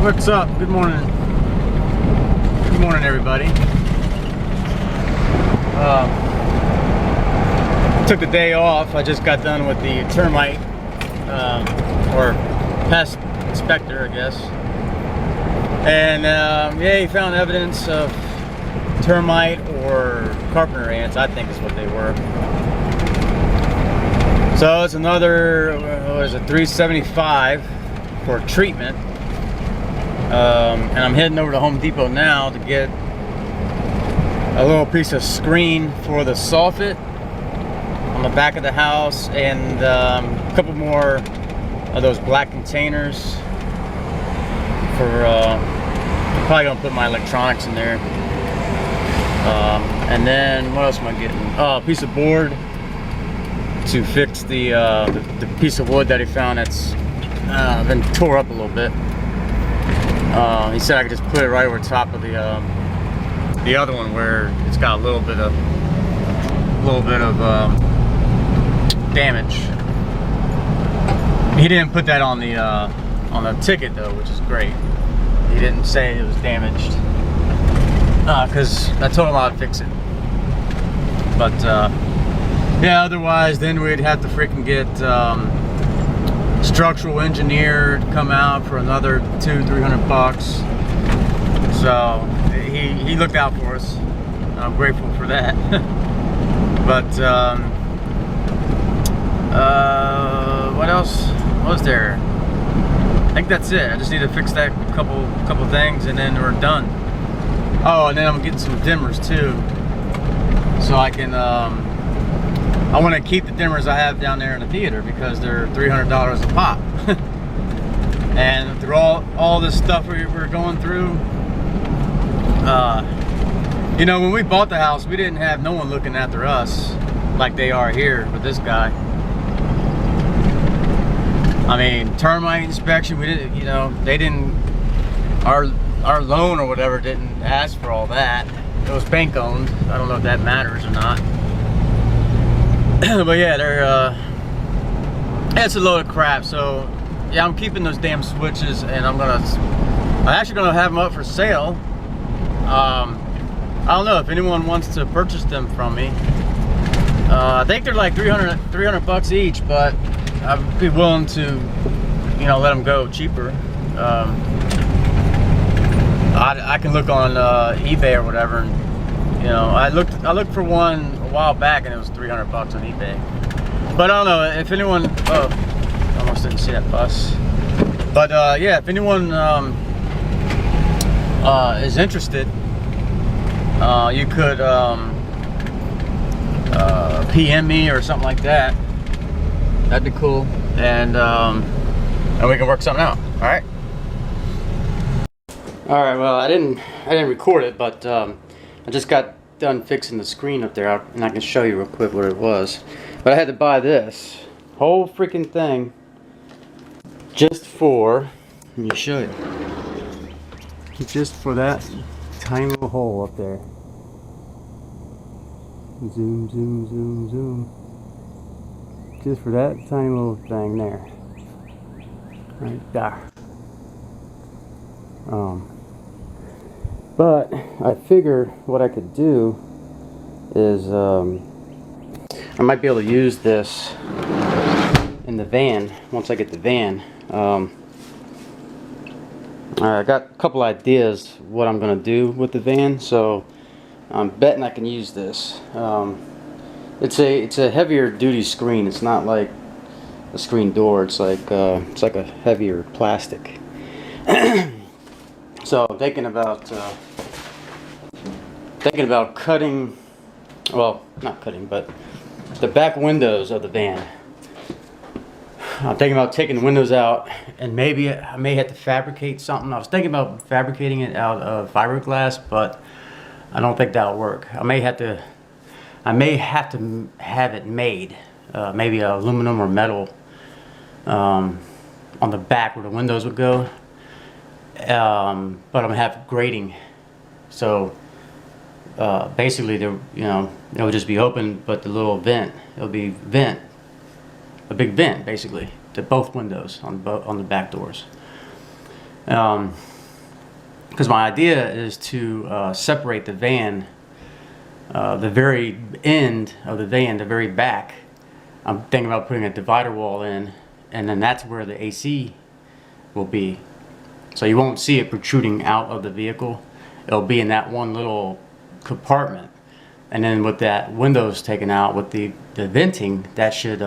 What's up? Good morning. Good morning, everybody. Took the day off. I just got done with the termite or pest inspector, I guess. And yeah, he found evidence of termite or carpenter ants, I think is what they were. So it's another, what is it, $375 for treatment. And I'm heading over to Home Depot now to get a little piece of screen for the soffit on the back of the house, and a couple more of those black containers for I'm probably gonna put my electronics in there. And then what else am I getting? Oh, a piece of board to fix the piece of wood that he found that's been tore up a little bit. He said I could just put it right over top of the other one where it's got a little bit of damage. He didn't put that on the ticket though, which is great. He didn't say it was damaged because I told him I'd fix it. But yeah, otherwise then we'd have to freaking get structural engineer to come out for another $200-300 bucks. So he looked out for us. I'm grateful for that. But what else was there? I think that's it. I just need to fix that couple things and then we're done. Oh, and then I'm getting some dimmers too, so I can I want to keep the dimmers I have down there in the theater because they're $300 a pop. And through all this stuff we're going through, you know, when we bought the house, we didn't have no one looking after us like they are here with this guy. I mean, termite inspection, we didn't, you know, they didn't, our loan or whatever didn't ask for all that. It was bank owned. I don't know if that matters or not. But yeah, it's a load of crap. So yeah, I'm keeping those damn switches, and I'm actually gonna have them up for sale. I don't know if anyone wants to purchase them from me. I think they're like 300 bucks each, but I'd be willing to, you know, let them go cheaper. I can look on eBay or whatever, and, you know, I looked for one a while back and it was 300 bucks on eBay. But I don't know if anyone, oh, almost didn't see that bus. But yeah, if anyone is interested, you could PM me or something like that. That'd be cool, and we can work something out. All right. All right. Well, I didn't record it, but I just got done fixing the screen up there, and I can show you real quick what it was. But I had to buy this whole freaking thing just for, let me show you, just for that tiny little hole up there. Zoom, zoom, zoom, zoom. Just for that tiny little thing there. Right there. But I figure what I could do is I might be able to use this in the van once I get the van. I got a couple ideas what I'm gonna do with the van, so I'm betting I can use this. It's a heavier duty screen. It's not like a screen door. It's like a heavier plastic. So I'm thinking about cutting, well, not cutting, but the back windows of the van. I'm thinking about taking the windows out, and maybe I may have to fabricate something. I was thinking about fabricating it out of fiberglass, but I don't think that'll work. I may have to have it made, maybe aluminum or metal, on the back where the windows would go. But I'm gonna have grating, so basically, you know, it would just be open, but the little vent, it'll be a big vent basically to both windows on the back doors. Because my idea is to separate the van, the very end of the van, the very back. I'm thinking about putting a divider wall in, and then that's where the AC will be. So you won't see it protruding out of the vehicle. It'll be in that one little compartment. And then with that windows taken out, with the venting, that should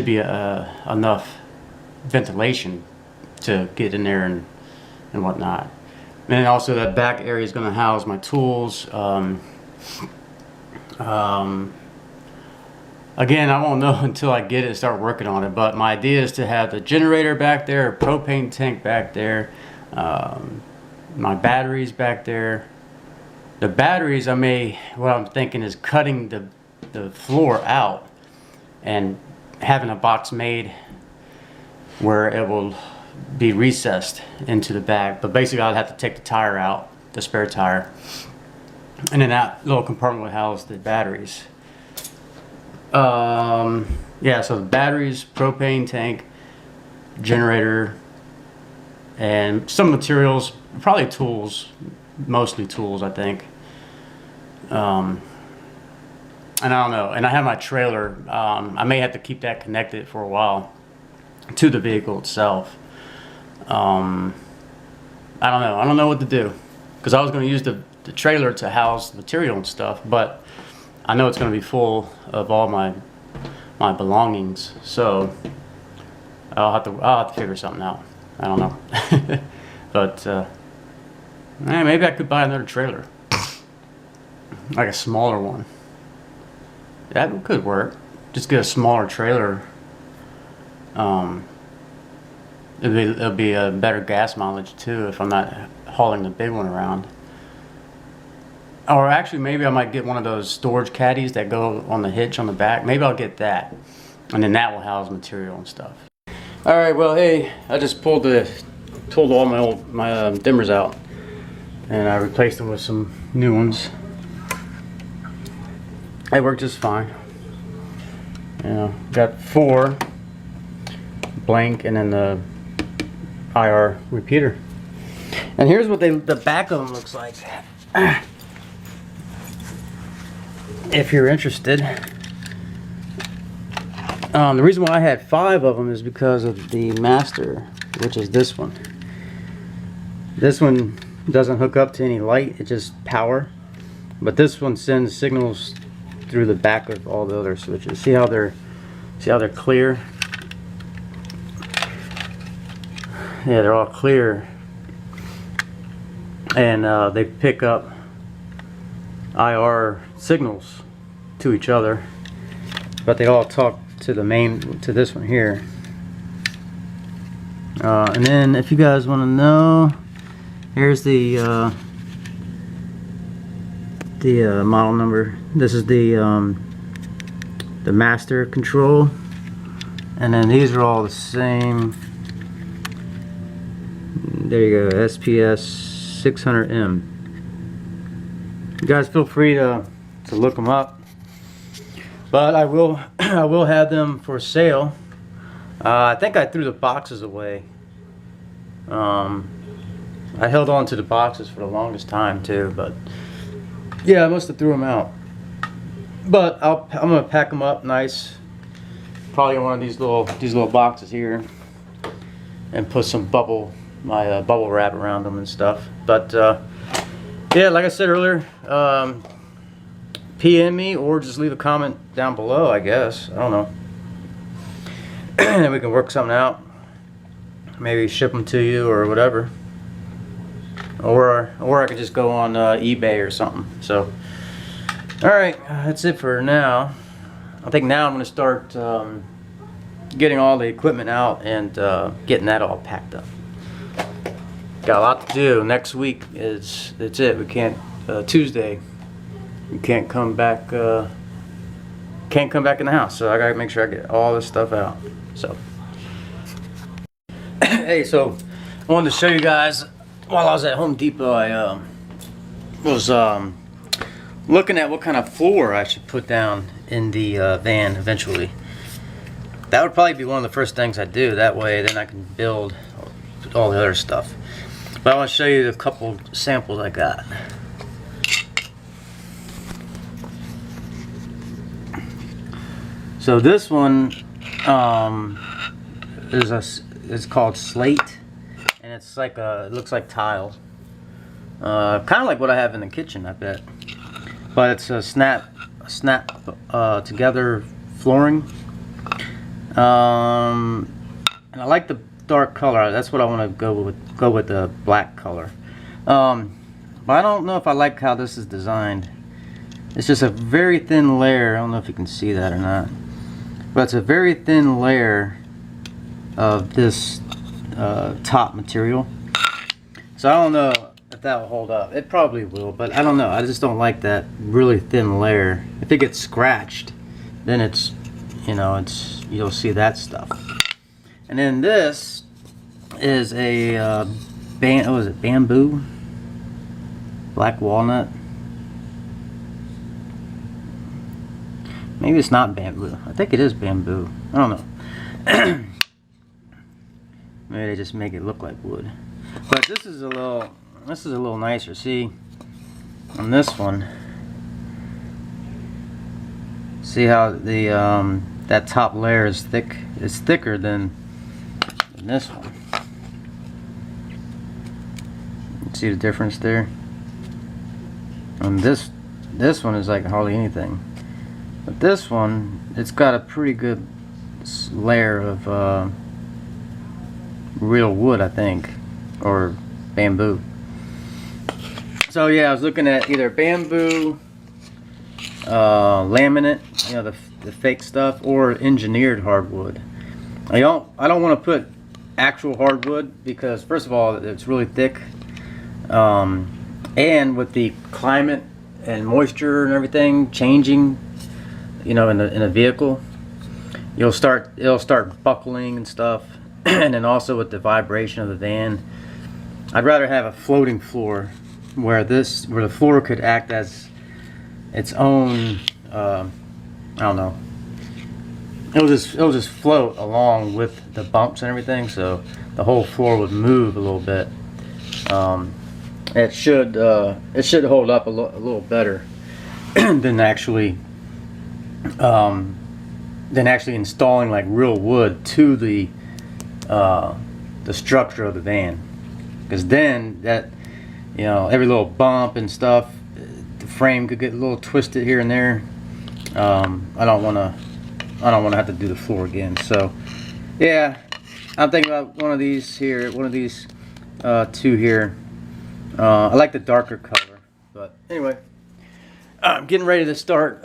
be enough ventilation to get in there and whatnot. And then also that back area is going to house my tools. Again, I won't know until I get it and start working on it, but my idea is to have the generator back there, a propane tank back there, my batteries back there. The batteries, what I'm thinking is cutting the floor out and having a box made where it will be recessed into the back. But basically I'd have to take the tire out, the spare tire, and then that little compartment would house the batteries. Yeah, so the batteries, propane tank, generator, and some materials, probably tools, mostly tools, I think. And I don't know. And I have my trailer. I may have to keep that connected for a while to the vehicle itself. I don't know. I don't know what to do, because I was going to use the trailer to house the material and stuff, but I know it's going to be full of all my belongings, so I'll have to figure something out. I don't know. But maybe I could buy another trailer, like a smaller one. That could work. Just get a smaller trailer. It'll be a better gas mileage too if I'm not hauling the big one around. Or actually, maybe I might get one of those storage caddies that go on the hitch on the back. Maybe I'll get that, and then that will house material and stuff. All right, well, hey, I just pulled all my dimmers out, and I replaced them with some new ones. They work just fine. You know, got 4 blank, and then the IR repeater. And here's what the back of them looks like. If you're interested. The reason why I had 5 of them is because of the master, which is this one. This one doesn't hook up to any light, it just power. But this one sends signals through the back of all the other switches. See how they're clear? Yeah, they're all clear. And they pick up IR signals to each other, but they all talk to this one here. And then if you guys want to know, here's the model number. This is the master control, and then these are all the same. There you go, SPS 600M. You guys feel free to look them up, but I will have them for sale. I think I threw the boxes away. I held on to the boxes for the longest time too, but yeah, I must have threw them out. But I'm gonna pack them up nice, probably in one of these little boxes here, and put some bubble wrap around them and stuff. But yeah, like I said earlier, PM me or just leave a comment down below, I guess. I don't know. And we can work something out. Maybe ship them to you or whatever. Or I could just go on eBay or something. So, alright, that's it for now. I think now I'm going to start getting all the equipment out and getting that all packed up. Got a lot to do. Next week that's it. We can't Tuesday. You can't come back. Can't come back in the house. So I gotta make sure I get all this stuff out. So, hey, so I wanted to show you guys. While I was at Home Depot, I was looking at what kind of floor I should put down in the van eventually. That would probably be one of the first things I do. That way, then I can build all the other stuff. But I want to show you a couple samples I got. So this one is called Slate, and it's like it looks like tile, kind of like what I have in the kitchen, I bet. But it's a snap together flooring, and I like the dark color. That's what I want to go with the black color. But I don't know if I like how this is designed. It's just a very thin layer. I don't know if you can see that or not. But it's a very thin layer of this top material. So I don't know if that will hold up. It probably will, but I don't know. I just don't like that really thin layer. If it gets scratched, then it's, you know, you'll see that stuff. And then this is a bamboo, black walnut. Maybe it's not bamboo. I think it is bamboo. I don't know. Maybe they just make it look like wood. But this is a little nicer. See, on this one, see how the that top layer is thick. It's thicker than this one. See the difference there? And this one is like hardly anything. But this one, it's got a pretty good layer of real wood, I think, or bamboo. So yeah, I was looking at either bamboo, laminate, you know, the fake stuff, or engineered hardwood. I don't want to put actual hardwood because first of all, it's really thick, and with the climate and moisture and everything changing, you know, in a vehicle, it'll start buckling and stuff. And then also with the vibration of the van, I'd rather have a floating floor where the floor could act as its own, I don't know, it'll just float along with the bumps and everything, so the whole floor would move a little bit. It should hold up a little better than actually installing like real wood to the structure of the van, because then that, you know, every little bump and stuff, the frame could get a little twisted here and there. I don't want to have to do the floor again. So yeah, I'm thinking about one of these here, two here. I like the darker color, but anyway, I'm getting ready to start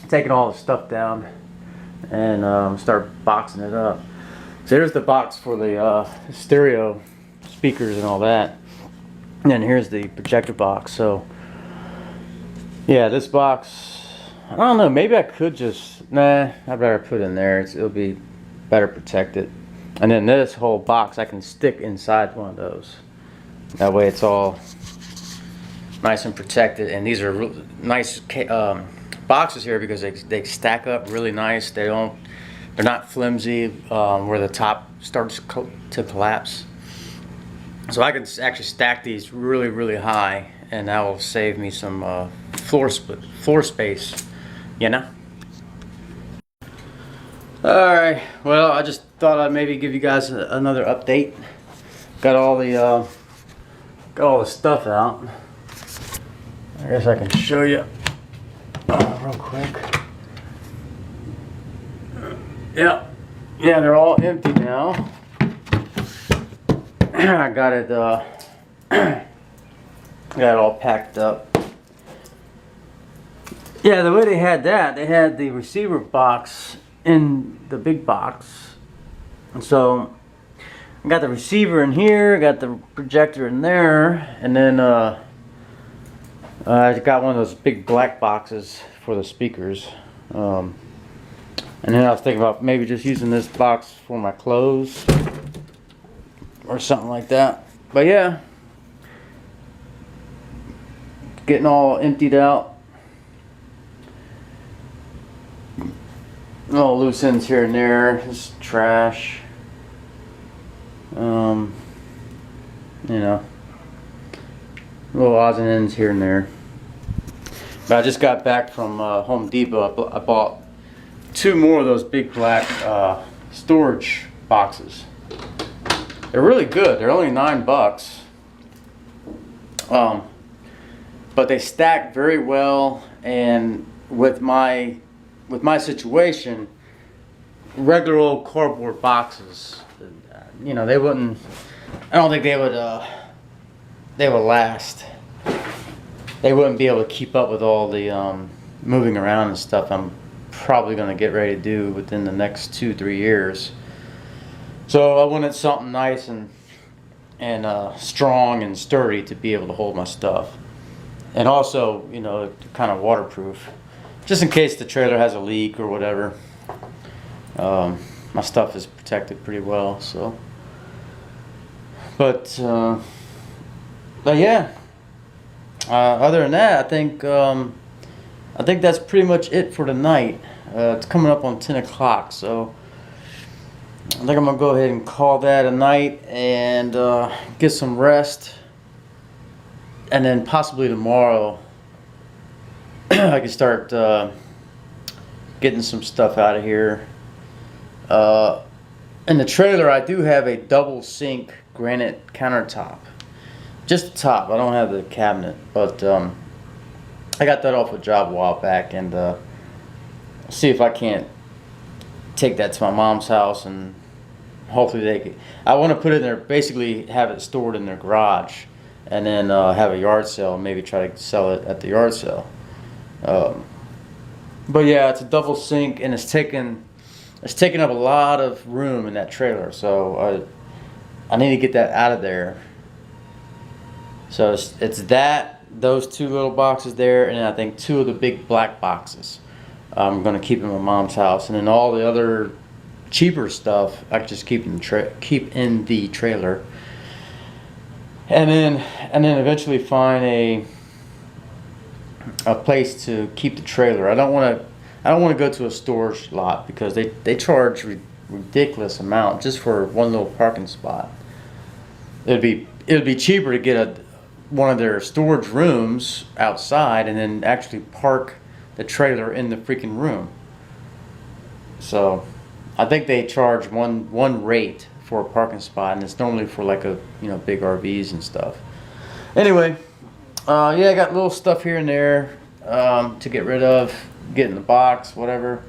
taking all the stuff down and start boxing it up. So here's the box for the stereo speakers and all that, and then here's the projector box. So yeah, this box, I don't know, maybe I could just, I'd rather put it in there. It'll be better protected. And then this whole box I can stick inside one of those. That way it's all nice and protected. And these are nice boxes here because they stack up really nice. They're not flimsy where the top starts to collapse. So I can actually stack these really, really high, and that will save me some floor space, you know. All right. Well, I just thought I'd maybe give you guys another update. Got all the stuff out. I guess I can show you real quick. Yeah, they're all empty now. I got it all packed up. Yeah, the way they had that, they had the receiver box in the big box. And so I got the receiver in here, got the projector in there, and then I got one of those big black boxes for the speakers. And then I was thinking about maybe just using this box for my clothes or something like that. But yeah, getting all emptied out. All loose ends here and there, just trash. You know, little odds and ends here and there. But I just got back from Home Depot. I bought 2 more of those big black storage boxes. They're really good. They're only $9. But they stack very well, and with my situation, regular old cardboard boxes, you know, they wouldn't. I don't think they would last. They wouldn't be able to keep up with all the moving around and stuff I'm probably going to get ready to do within the next 2-3 years. So I wanted something nice and strong and sturdy to be able to hold my stuff, and also, you know, kind of waterproof, just in case the trailer has a leak or whatever. My stuff is protected pretty well. So, but yeah. Other than that, I think that's pretty much it for tonight. It's coming up on 10 o'clock, so I think I'm gonna go ahead and call that a night and get some rest, and then possibly tomorrow I can start getting some stuff out of here. In the trailer, I do have a double sink granite countertop. Just the top. I don't have the cabinet, but I got that off a job a while back, and see if I can't take that to my mom's house, and hopefully they can. I want to put it in there, basically have it stored in their garage, and then have a yard sale, and maybe try to sell it at the yard sale. But yeah, it's a double sink, and it's taking up a lot of room in that trailer, so I need to get that out of there. So it's that, those 2 little boxes there, and I think 2 of the big black boxes I'm going to keep in my mom's house, and then all the other cheaper stuff I can just keep in the trailer, and then eventually find a place to keep the trailer. I don't want to go to a storage lot because they charge ridiculous amount just for one little parking spot. It'd be cheaper to get one of their storage rooms outside and then actually park the trailer in the freaking room. So I think they charge one rate for a parking spot, and it's normally for like a, you know, big RVs and stuff. Anyway, yeah, I got little stuff here and there to get rid of, get in the box, whatever.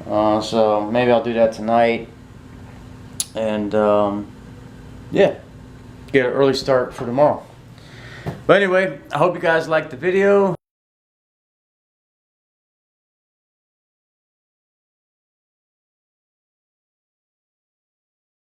So maybe I'll do that tonight, and yeah, get an early start for tomorrow. But anyway, I hope you guys liked the video.